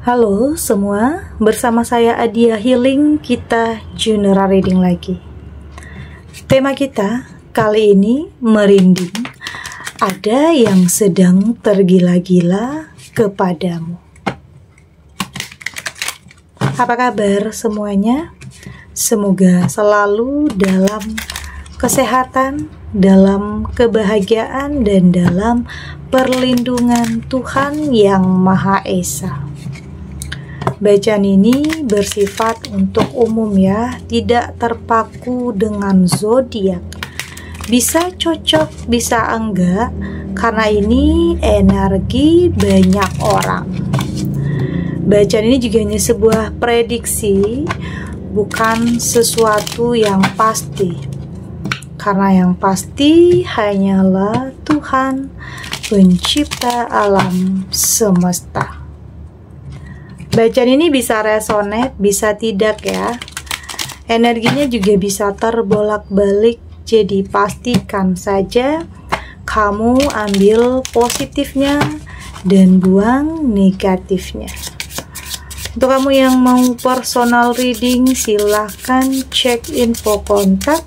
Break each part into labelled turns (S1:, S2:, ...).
S1: Halo semua, bersama saya Adia Healing, kita General Reading lagi. Tema kita kali ini merinding, ada yang sedang tergila-gila kepadamu. Apa kabar semuanya? Semoga selalu dalam kesehatan, dalam kebahagiaan, dan dalam perlindungan Tuhan Yang Maha Esa. Bacaan ini bersifat untuk umum ya, tidak terpaku dengan zodiak. Bisa cocok, bisa enggak, karena ini energi banyak orang. Bacaan ini juga hanya sebuah prediksi, bukan sesuatu yang pasti. Karena yang pasti hanyalah Tuhan, pencipta alam semesta. Bacaan ini bisa resonate, bisa tidak ya. Energinya juga bisa terbolak-balik, jadi pastikan saja kamu ambil positifnya dan buang negatifnya. Untuk kamu yang mau personal reading, silahkan cek info kontak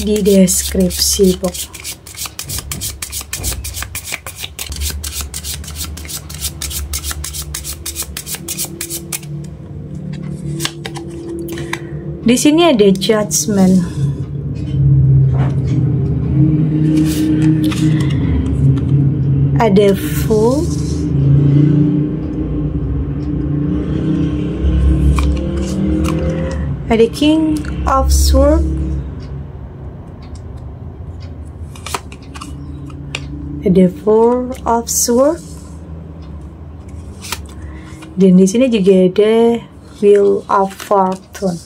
S1: di deskripsi box. Di sini ada judgment. Ada fool. Ada king of sword. Ada four of sword. Dan di sini juga ada wheel of fortune.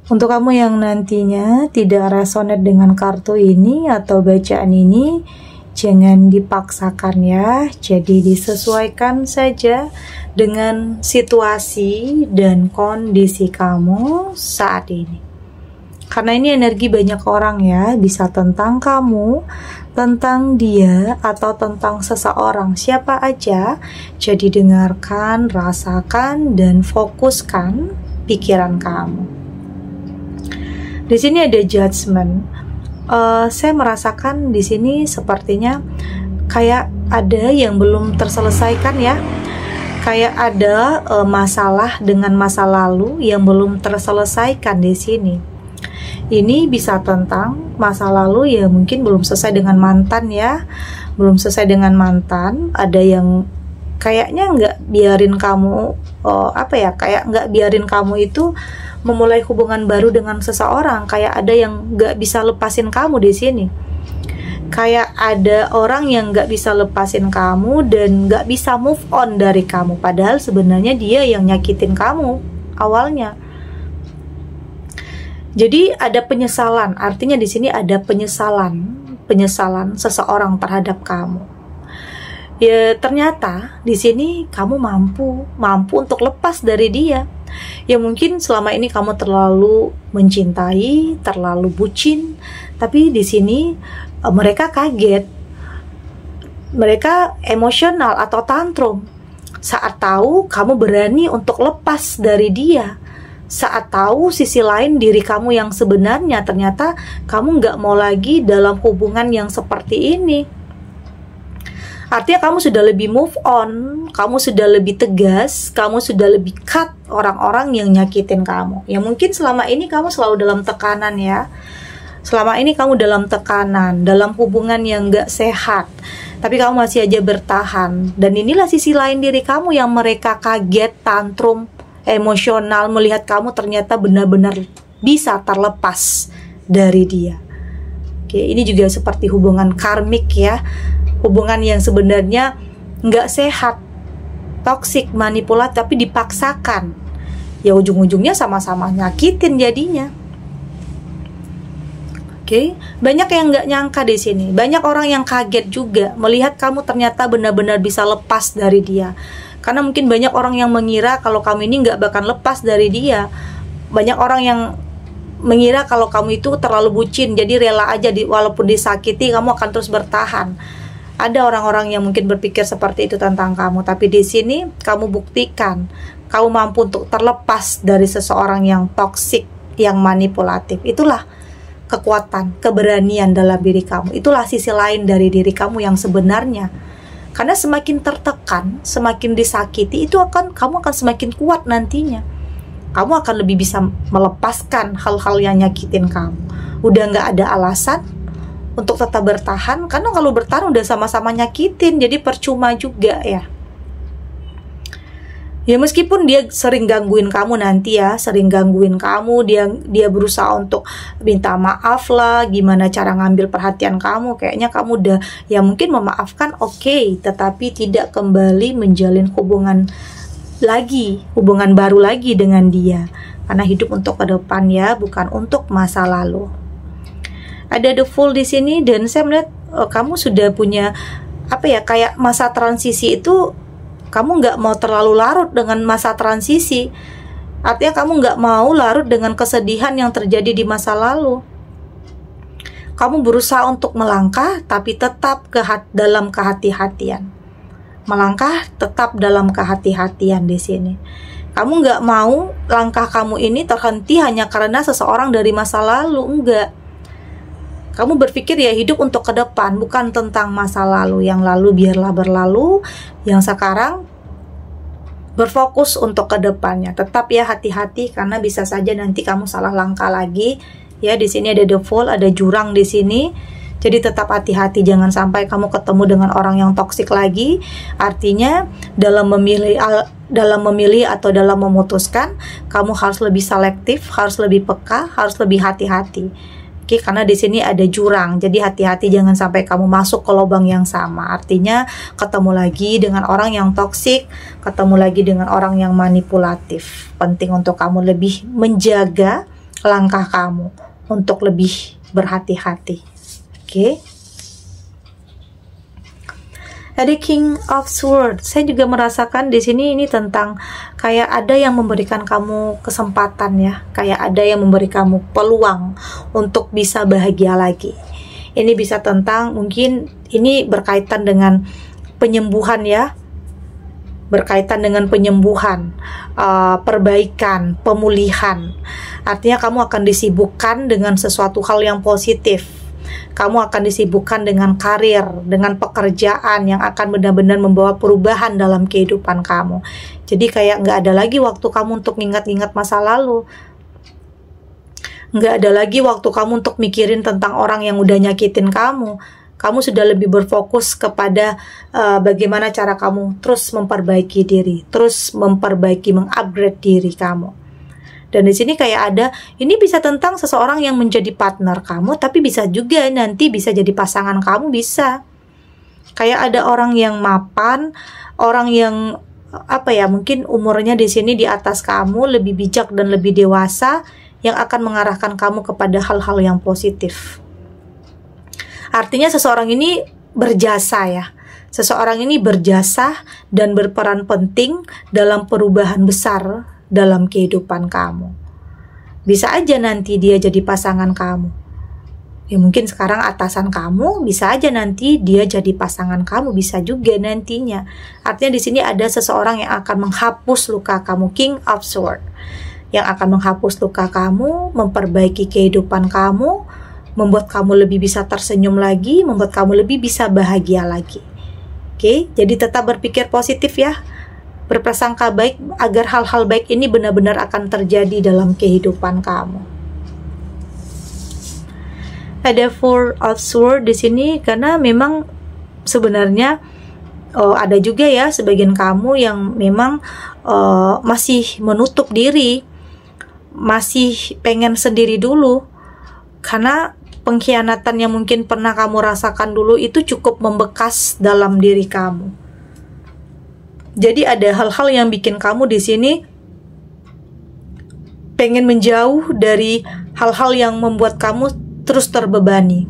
S1: Untuk kamu yang nantinya tidak resonate dengan kartu ini atau bacaan ini, jangan dipaksakan ya. Jadi disesuaikan saja dengan situasi dan kondisi kamu saat ini. Karena ini energi banyak orang ya, bisa tentang kamu, tentang dia, atau tentang seseorang, siapa aja. Jadi dengarkan, rasakan, dan fokuskan pikiran kamu. Di sini ada judgment. Saya merasakan di sini sepertinya kayak ada yang belum terselesaikan ya. Kayak ada masalah dengan masa lalu yang belum terselesaikan di sini. Ini bisa tentang masa lalu ya, mungkin belum selesai dengan mantan ya. Belum selesai dengan mantan. Ada yang kayaknya nggak biarin kamu kayak nggak biarin kamu itu memulai hubungan baru dengan seseorang. Kayak ada yang nggak bisa lepasin kamu di sini. Kayak ada orang yang nggak bisa lepasin kamu dan nggak bisa move on dari kamu. Padahal sebenarnya dia yang nyakitin kamu awalnya. Jadi ada penyesalan. Artinya di sini ada penyesalan seseorang terhadap kamu. Ya ternyata di sini kamu mampu untuk lepas dari dia. Ya mungkin selama ini kamu terlalu mencintai, terlalu bucin, tapi di sini mereka kaget, mereka emosional atau tantrum saat tahu kamu berani untuk lepas dari dia, saat tahu sisi lain diri kamu yang sebenarnya. Ternyata kamu nggak mau lagi dalam hubungan yang seperti ini. Artinya kamu sudah lebih move on, kamu sudah lebih tegas, kamu sudah lebih cut orang-orang yang nyakitin kamu. Ya mungkin selama ini kamu selalu dalam tekanan ya. Selama ini kamu dalam tekanan, dalam hubungan yang gak sehat. Tapi kamu masih aja bertahan. Dan inilah sisi lain diri kamu yang mereka kaget, tantrum, emosional, melihat kamu ternyata benar-benar bisa terlepas dari dia. Oke, ini juga seperti hubungan karmik ya. Hubungan yang sebenarnya nggak sehat, toksik, manipulatif, tapi dipaksakan. Ya ujung-ujungnya sama-sama nyakitin jadinya. Oke, banyak yang nggak nyangka di sini. Banyak orang yang kaget juga melihat kamu ternyata benar-benar bisa lepas dari dia. Karena mungkin banyak orang yang mengira kalau kamu ini nggak bakal lepas dari dia. Banyak orang yang mengira kalau kamu itu terlalu bucin, jadi rela aja walaupun disakiti kamu akan terus bertahan. Ada orang-orang yang mungkin berpikir seperti itu tentang kamu, tapi di sini kamu buktikan kamu mampu untuk terlepas dari seseorang yang toksik, yang manipulatif. Itulah kekuatan, keberanian dalam diri kamu. Itulah sisi lain dari diri kamu yang sebenarnya. Karena semakin tertekan, semakin disakiti, kamu akan semakin kuat nantinya. Kamu akan lebih bisa melepaskan hal-hal yang nyakitin kamu. Udah nggak ada alasan untuk tetap bertahan, karena kalau bertahan udah sama-sama nyakitin, jadi percuma juga ya. Ya meskipun dia sering gangguin kamu nanti ya, sering gangguin kamu, dia berusaha untuk minta maaf lah, gimana cara ngambil perhatian kamu, kayaknya kamu udah ya mungkin memaafkan, oke, tetapi tidak kembali menjalin hubungan baru lagi dengan dia, karena hidup untuk ke depan ya, bukan untuk masa lalu. Ada the Fool di sini, dan saya melihat kamu sudah punya kayak masa transisi itu. Kamu nggak mau terlalu larut dengan masa transisi. Artinya kamu nggak mau larut dengan kesedihan yang terjadi di masa lalu. Kamu berusaha untuk melangkah, tapi tetap dalam kehati-hatian. Melangkah tetap dalam kehati-hatian di sini. Kamu nggak mau langkah kamu ini terhenti hanya karena seseorang dari masa lalu. Enggak. Kamu berpikir ya hidup untuk ke depan, bukan tentang masa lalu. Yang lalu biarlah berlalu, yang sekarang berfokus untuk ke depannya. Tetap ya hati-hati, karena bisa saja nanti kamu salah langkah lagi. Ya, di sini ada the Fool, ada jurang di sini. Jadi tetap hati-hati, jangan sampai kamu ketemu dengan orang yang toksik lagi. Artinya dalam memilih atau dalam memutuskan, kamu harus lebih selektif, harus lebih peka, harus lebih hati-hati. Oke, karena di sini ada jurang, jadi hati-hati jangan sampai kamu masuk ke lubang yang sama. Artinya ketemu lagi dengan orang yang toksik, ketemu lagi dengan orang yang manipulatif. Penting untuk kamu lebih menjaga langkah kamu, untuk lebih berhati-hati. Oke. Ada King of Swords. Saya juga merasakan di sini ini tentang kayak ada yang memberikan kamu kesempatan ya, kayak ada yang memberi kamu peluang untuk bisa bahagia lagi. Ini bisa tentang, mungkin ini berkaitan dengan penyembuhan ya, berkaitan dengan penyembuhan, perbaikan, pemulihan. Artinya kamu akan disibukkan dengan sesuatu hal yang positif. Kamu akan disibukkan dengan karir, dengan pekerjaan yang akan benar-benar membawa perubahan dalam kehidupan kamu. Jadi kayak nggak ada lagi waktu kamu untuk ingat-ingat masa lalu. Nggak ada lagi waktu kamu untuk mikirin tentang orang yang udah nyakitin kamu. Kamu sudah lebih berfokus kepada bagaimana cara kamu terus memperbaiki diri, terus mengupgrade diri kamu. Dan di sini kayak ada, ini bisa tentang seseorang yang menjadi partner kamu, tapi bisa juga nanti bisa jadi pasangan kamu, bisa. Kayak ada orang yang mapan, orang yang mungkin umurnya di sini di atas kamu, lebih bijak dan lebih dewasa, yang akan mengarahkan kamu kepada hal-hal yang positif. Artinya seseorang ini berjasa ya. Seseorang ini berjasa dan berperan penting dalam perubahan besar dalam kehidupan kamu. Bisa aja nanti dia jadi pasangan kamu. Ya mungkin sekarang atasan kamu, bisa aja nanti dia jadi pasangan kamu, bisa juga nantinya. Artinya di sini ada seseorang yang akan menghapus luka kamu, King of Swords, yang akan menghapus luka kamu, memperbaiki kehidupan kamu, membuat kamu lebih bisa tersenyum lagi, membuat kamu lebih bisa bahagia lagi. Oke, jadi tetap berpikir positif ya. Berprasangka baik agar hal-hal baik ini benar-benar akan terjadi dalam kehidupan kamu. Ada Four of Swords di sini karena memang sebenarnya ada juga ya sebagian kamu yang memang masih menutup diri, masih pengen sendiri dulu, karena pengkhianatan yang mungkin pernah kamu rasakan dulu itu cukup membekas dalam diri kamu. Jadi ada hal-hal yang bikin kamu di sini pengen menjauh dari hal-hal yang membuat kamu terus terbebani.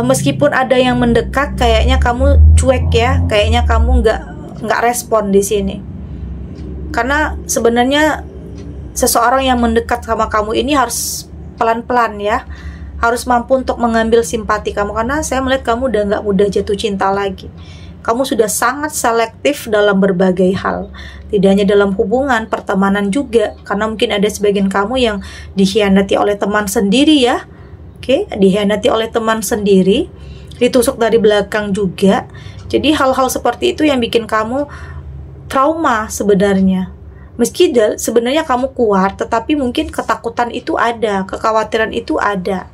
S1: Meskipun ada yang mendekat, kayaknya kamu cuek ya, kayaknya kamu nggak respon di sini. Karena sebenarnya seseorang yang mendekat sama kamu ini harus pelan-pelan ya, harus mampu untuk mengambil simpati kamu, karena saya melihat kamu udah nggak mudah jatuh cinta lagi. Kamu sudah sangat selektif dalam berbagai hal, tidak hanya dalam hubungan, pertemanan juga, karena mungkin ada sebagian kamu yang dikhianati oleh teman sendiri ya. Oke, dikhianati oleh teman sendiri, ditusuk dari belakang juga. Jadi hal-hal seperti itu yang bikin kamu trauma sebenarnya. Meski sebenarnya kamu kuat, tetapi mungkin ketakutan itu ada, kekhawatiran itu ada.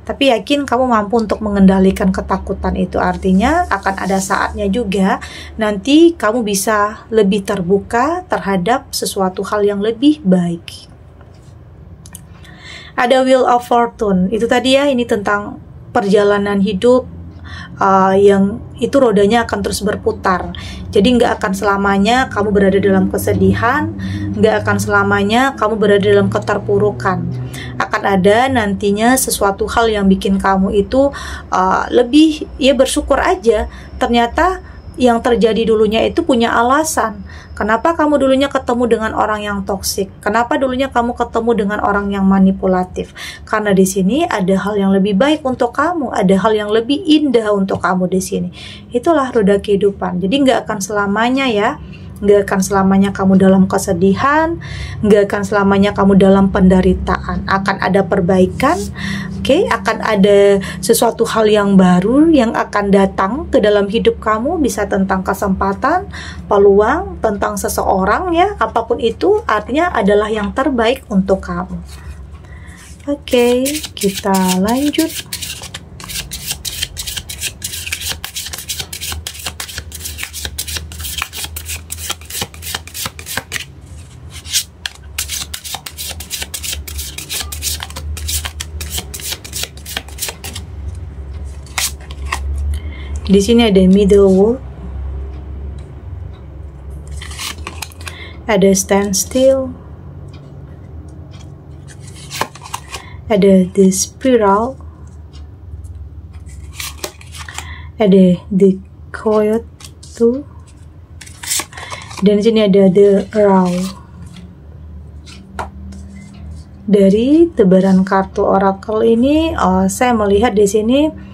S1: Tapi yakin kamu mampu untuk mengendalikan ketakutan itu. Artinya akan ada saatnya juga nanti kamu bisa lebih terbuka terhadap sesuatu hal yang lebih baik. Ada Wheel of Fortune, itu tadi ya, ini tentang perjalanan hidup yang itu rodanya akan terus berputar. Jadi nggak akan selamanya kamu berada dalam kesedihan, nggak akan selamanya kamu berada dalam keterpurukan. Akan ada nantinya sesuatu hal yang bikin kamu itu lebih ya bersyukur aja. Ternyata yang terjadi dulunya itu punya alasan. Kenapa kamu dulunya ketemu dengan orang yang toksik? Kenapa dulunya kamu ketemu dengan orang yang manipulatif? Karena di sini ada hal yang lebih baik untuk kamu, ada hal yang lebih indah untuk kamu di sini. Itulah roda kehidupan. Jadi nggak akan selamanya ya, nggak akan selamanya kamu dalam kesedihan, nggak akan selamanya kamu dalam penderitaan. Akan ada perbaikan, oke? Akan ada sesuatu hal yang baru yang akan datang ke dalam hidup kamu, bisa tentang kesempatan, peluang, tentang seseorang ya, apapun itu artinya adalah yang terbaik untuk kamu. Oke, kita lanjut. Di sini ada middle word, ada standstill, ada the spiral, ada the coyote tuh, dan di sini ada the row. Dari tebaran kartu oracle ini, saya melihat di sini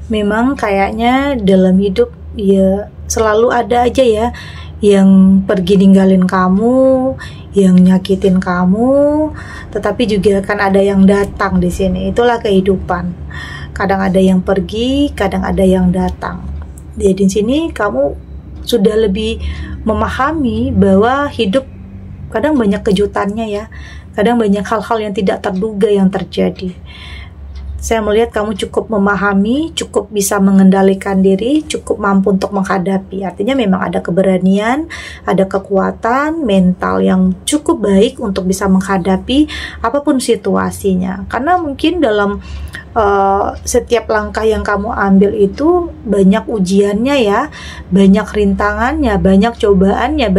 S1: memang kayaknya dalam hidup ya selalu ada aja ya yang pergi ninggalin kamu, yang nyakitin kamu, tetapi juga akan ada yang datang di sini. Itulah kehidupan. Kadang ada yang pergi, kadang ada yang datang. Jadi di sini kamu sudah lebih memahami bahwa hidup kadang banyak kejutannya ya. Kadang banyak hal-hal yang tidak terduga yang terjadi. Saya melihat kamu cukup memahami, cukup bisa mengendalikan diri, cukup mampu untuk menghadapi. Artinya memang ada keberanian, ada kekuatan mental yang cukup baik untuk bisa menghadapi apapun situasinya. Karena mungkin dalam setiap langkah yang kamu ambil itu banyak ujiannya ya, banyak rintangannya, banyak cobaannya,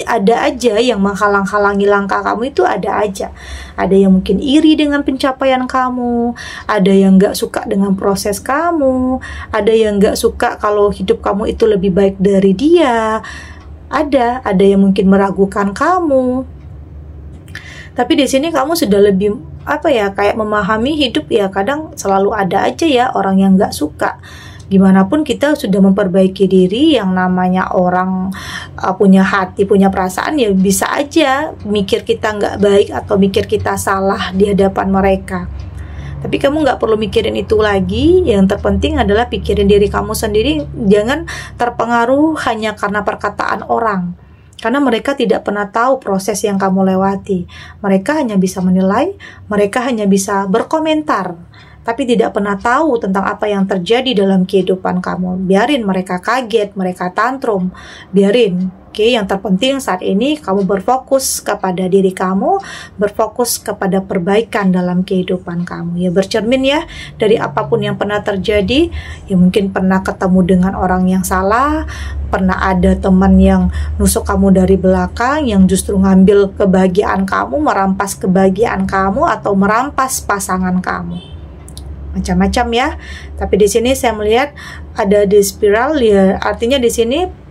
S1: ada aja yang menghalang-halangi langkah kamu itu, ada aja. Ada yang mungkin iri dengan pencapaian kamu, ada yang gak suka dengan proses kamu, ada yang gak suka kalau hidup kamu itu lebih baik dari dia, ada yang mungkin meragukan kamu. Tapi di sini kamu sudah lebih kayak memahami hidup ya, kadang selalu ada aja ya orang yang gak suka. Gimana pun kita sudah memperbaiki diri, yang namanya orang punya hati, punya perasaan ya, bisa aja mikir kita nggak baik atau mikir kita salah di hadapan mereka. Tapi kamu nggak perlu mikirin itu lagi. Yang terpenting adalah pikirin diri kamu sendiri. Jangan terpengaruh hanya karena perkataan orang, karena mereka tidak pernah tahu proses yang kamu lewati. Mereka hanya bisa menilai, mereka hanya bisa berkomentar, tapi tidak pernah tahu tentang apa yang terjadi dalam kehidupan kamu. Biarin mereka kaget, mereka tantrum, biarin. Oke, yang terpenting saat ini kamu berfokus kepada diri kamu, berfokus kepada perbaikan dalam kehidupan kamu. Ya, bercermin ya dari apapun yang pernah terjadi. Ya, mungkin pernah ketemu dengan orang yang salah, pernah ada teman yang nusuk kamu dari belakang, yang justru ngambil kebahagiaan kamu, merampas kebahagiaan kamu, atau merampas pasangan kamu. Macam-macam ya. Tapi di sini saya melihat ada di spiral ya, artinya di sini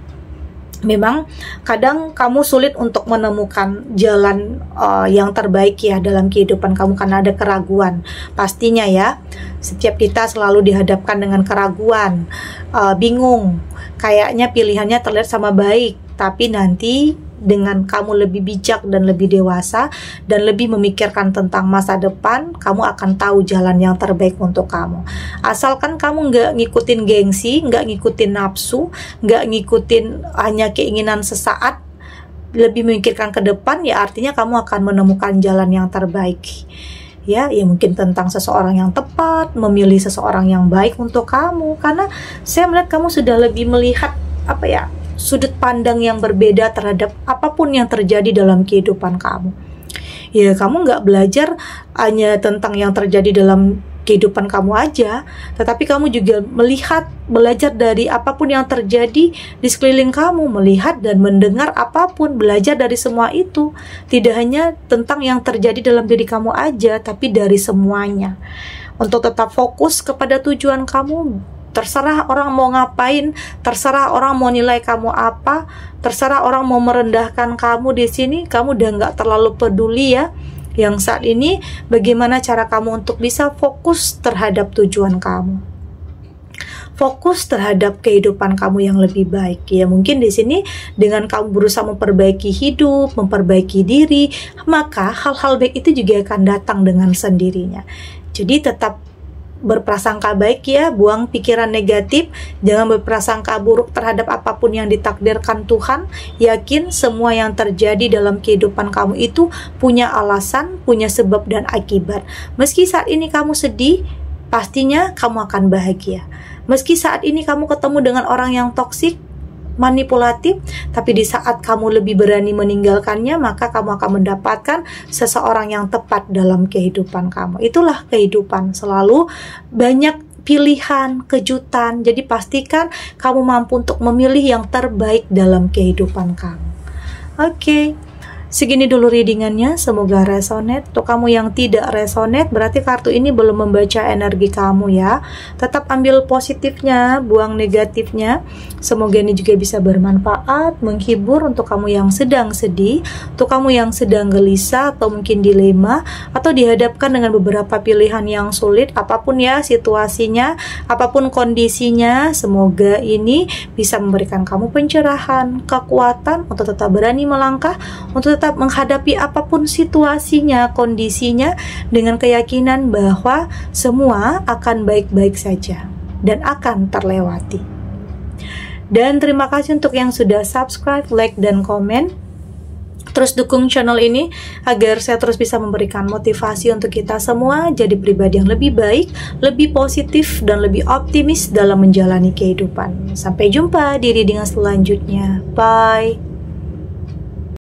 S1: Memang kadang kamu sulit untuk menemukan jalan yang terbaik ya dalam kehidupan kamu karena ada keraguan. Pastinya ya, setiap kita selalu dihadapkan dengan keraguan, bingung, kayaknya pilihannya terlihat sama baik, tapi nanti dengan kamu lebih bijak dan lebih dewasa dan lebih memikirkan tentang masa depan, kamu akan tahu jalan yang terbaik untuk kamu. Asalkan kamu nggak ngikutin gengsi, nggak ngikutin nafsu, nggak ngikutin hanya keinginan sesaat, lebih memikirkan ke depan, ya artinya kamu akan menemukan jalan yang terbaik. Ya mungkin tentang seseorang yang tepat, memilih seseorang yang baik untuk kamu, karena saya melihat kamu sudah lebih melihat sudut pandang yang berbeda terhadap apapun yang terjadi dalam kehidupan kamu. Ya kamu nggak belajar hanya tentang yang terjadi dalam kehidupan kamu aja, tetapi kamu juga belajar dari apapun yang terjadi di sekeliling kamu, melihat dan mendengar apapun, belajar dari semua itu. Tidak hanya tentang yang terjadi dalam diri kamu aja, tapi dari semuanya. Untuk tetap fokus kepada tujuan kamu. Terserah orang mau ngapain, terserah orang mau nilai kamu apa, terserah orang mau merendahkan kamu di sini, kamu udah nggak terlalu peduli ya. Yang saat ini, bagaimana cara kamu untuk bisa fokus terhadap tujuan kamu, fokus terhadap kehidupan kamu yang lebih baik. Ya mungkin di sini dengan kamu berusaha memperbaiki hidup, memperbaiki diri, maka hal-hal baik itu juga akan datang dengan sendirinya. Jadi tetap berprasangka baik ya, buang pikiran negatif, jangan berprasangka buruk terhadap apapun yang ditakdirkan Tuhan. Yakin semua yang terjadi dalam kehidupan kamu itu punya alasan, punya sebab dan akibat. Meski saat ini kamu sedih, pastinya kamu akan bahagia. Meski saat ini kamu ketemu dengan orang yang toksik, manipulatif, tapi di saat kamu lebih berani meninggalkannya, maka kamu akan mendapatkan seseorang yang tepat dalam kehidupan kamu. Itulah kehidupan, selalu banyak pilihan, kejutan. Jadi pastikan kamu mampu untuk memilih yang terbaik dalam kehidupan kamu. Oke. Segini dulu readingannya, semoga resonate. Untuk kamu yang tidak resonate, berarti kartu ini belum membaca energi kamu ya. Tetap ambil positifnya, buang negatifnya. Semoga ini juga bisa bermanfaat, menghibur untuk kamu yang sedang sedih, untuk kamu yang sedang gelisah atau mungkin dilema, atau dihadapkan dengan beberapa pilihan yang sulit, apapun ya situasinya, apapun kondisinya. Semoga ini bisa memberikan kamu pencerahan, kekuatan untuk tetap berani melangkah, untuk tetap menghadapi apapun situasinya, kondisinya, dengan keyakinan bahwa semua akan baik-baik saja dan akan terlewati. Dan terima kasih untuk yang sudah subscribe, like, dan komen. Terus dukung channel ini agar saya terus bisa memberikan motivasi untuk kita semua jadi pribadi yang lebih baik, lebih positif, dan lebih optimis dalam menjalani kehidupan. Sampai jumpa di readingan selanjutnya. Bye.